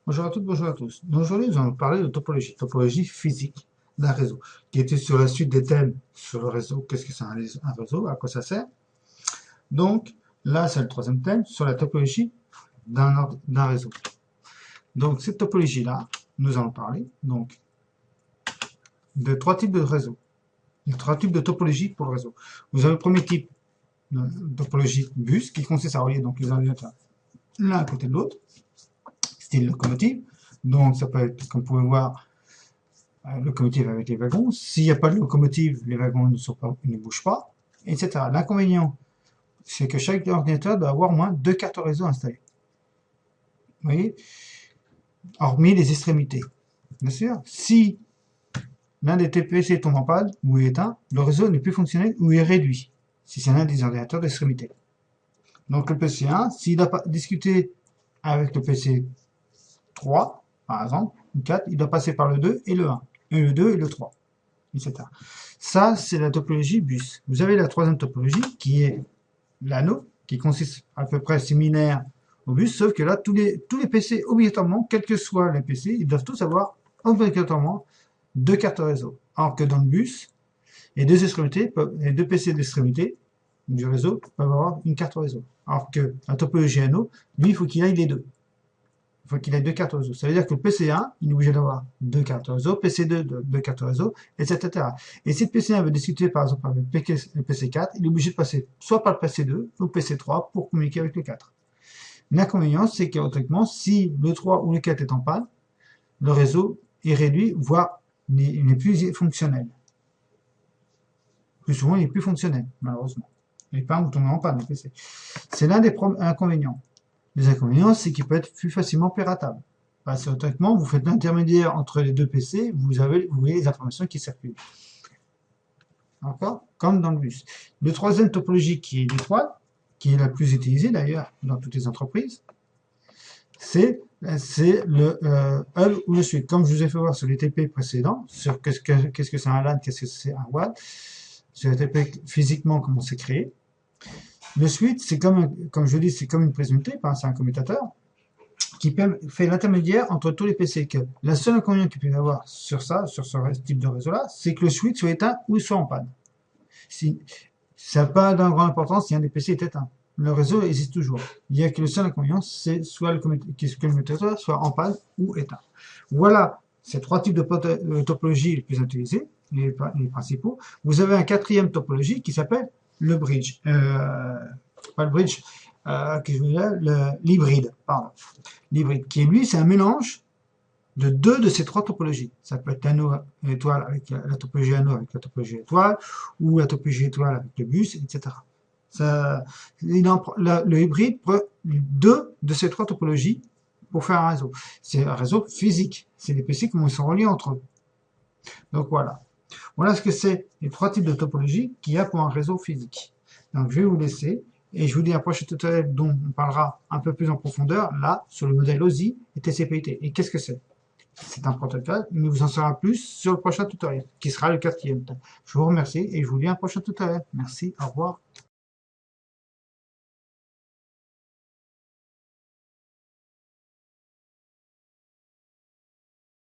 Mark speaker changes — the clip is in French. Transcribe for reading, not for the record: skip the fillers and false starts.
Speaker 1: Bonjour à toutes, bonjour à tous. Donc, aujourd'hui, nous allons parler de topologie physique d'un réseau, qui était sur la suite des thèmes sur le réseau. Qu'est-ce que c'est un réseau? À quoi ça sert? Donc, là, c'est le troisième thème sur la topologie d'un réseau. Donc, cette topologie-là, nous allons parler donc de trois types de réseaux. Il y a trois types de topologie pour le réseau. Vous avez le premier type, topologie bus, qui consiste à relier donc les ordinateurs l'un à côté de l'autre, style locomotive. Donc, ça peut être, comme vous pouvez voir, locomotive avec les wagons. S'il n'y a pas de locomotive, les wagons ne bougent pas, etc. L'inconvénient, c'est que chaque ordinateur doit avoir au moins deux cartes réseau installées. Vous voyez? Hormis les extrémités. Bien sûr, si l'un des TPC tombe en panne ou est éteint, le réseau n'est plus fonctionnel ou est réduit, si c'est l'un des ordinateurs d'extrémité. Donc le PC1, s'il n'a pas discuté avec le PC3, par exemple, ou 4, il doit passer par le 2 et le 1, et le 2 et le 3. Etc. Ça, c'est la topologie bus. Vous avez la troisième topologie qui est l'anneau, qui consiste à peu près similaire au bus, sauf que là, tous les PC, obligatoirement, quels que soient les PC, ils doivent tous avoir obligatoirement deux cartes réseau. Alors que dans le bus, les deux PC d'extrémité du réseau peuvent avoir une carte réseau. Alors que la topologie anneau, lui, il faut qu'il aille les deux. Il faut qu'il ait deux cartes réseau. Ça veut dire que le PC1, il est obligé d'avoir deux cartes réseau, PC2, deux cartes réseau, etc. Et si le PC1 veut discuter par exemple avec le PC4, il est obligé de passer soit par le PC2 ou le PC3 pour communiquer avec le 4. L'inconvénient, c'est qu'automatiquement, si le 3 ou le 4 est en panne, le réseau est réduit, voire il n'est plus fonctionnel. Plus souvent, il n'est plus fonctionnel, malheureusement. Il n'est pas en panne, le PC. C'est l'un des inconvénients. Les inconvénients, c'est qu'il peut être plus facilement piratable. Parce que automatiquement, vous faites l'intermédiaire entre les deux PC, vous voyez les informations qui circulent. D'accord? Comme dans le bus. Le troisième topologie qui est l'étoile, qui est la plus utilisée d'ailleurs dans toutes les entreprises, c'est le hub ou le switch. Comme je vous ai fait voir sur les TP précédents, sur qu'est-ce que c'est un LAN, qu'est-ce que c'est un WAN, sur les TP physiquement comment c'est créé. Le switch, c'est comme je dis, c'est comme une prise unité, c'est un commutateur qui fait l'intermédiaire entre tous les PC. Que la seule inconvénient qu'il peut y avoir sur ce type de réseau-là, c'est que le switch soit éteint ou soit en panne. Ça n'a pas d'une grande importance si un des PC est éteint. Le réseau existe toujours. Il y a que le seul inconvénient, c'est soit le commutateur soit en panne ou éteint. Voilà ces trois types de topologies les plus utilisés, les principaux. Vous avez un quatrième topologie qui s'appelle le bridge. Pas le bridge, l'hybride, pardon. L'hybride, qui lui, c'est un mélange de deux de ces trois topologies. Ça peut être anneau étoile avec la topologie anneau avec la topologie étoile, ou la topologie étoile avec le bus, etc. Le hybride prend deux de ces trois topologies pour faire un réseau. C'est un réseau physique. C'est des PC qui sont reliés entre eux. Donc voilà. Voilà ce que c'est les trois types de topologies qu'il y a pour un réseau physique. Donc je vais vous laisser et je vous dis à un prochain tutoriel dont on parlera un peu plus en profondeur, là, sur le modèle OSI et TCP/IP. Et qu'est-ce que c'est? C'est un protocole, mais vous en saurez plus sur le prochain tutoriel, qui sera le quatrième. Je vous remercie et je vous dis à un prochain tutoriel. Merci, au revoir.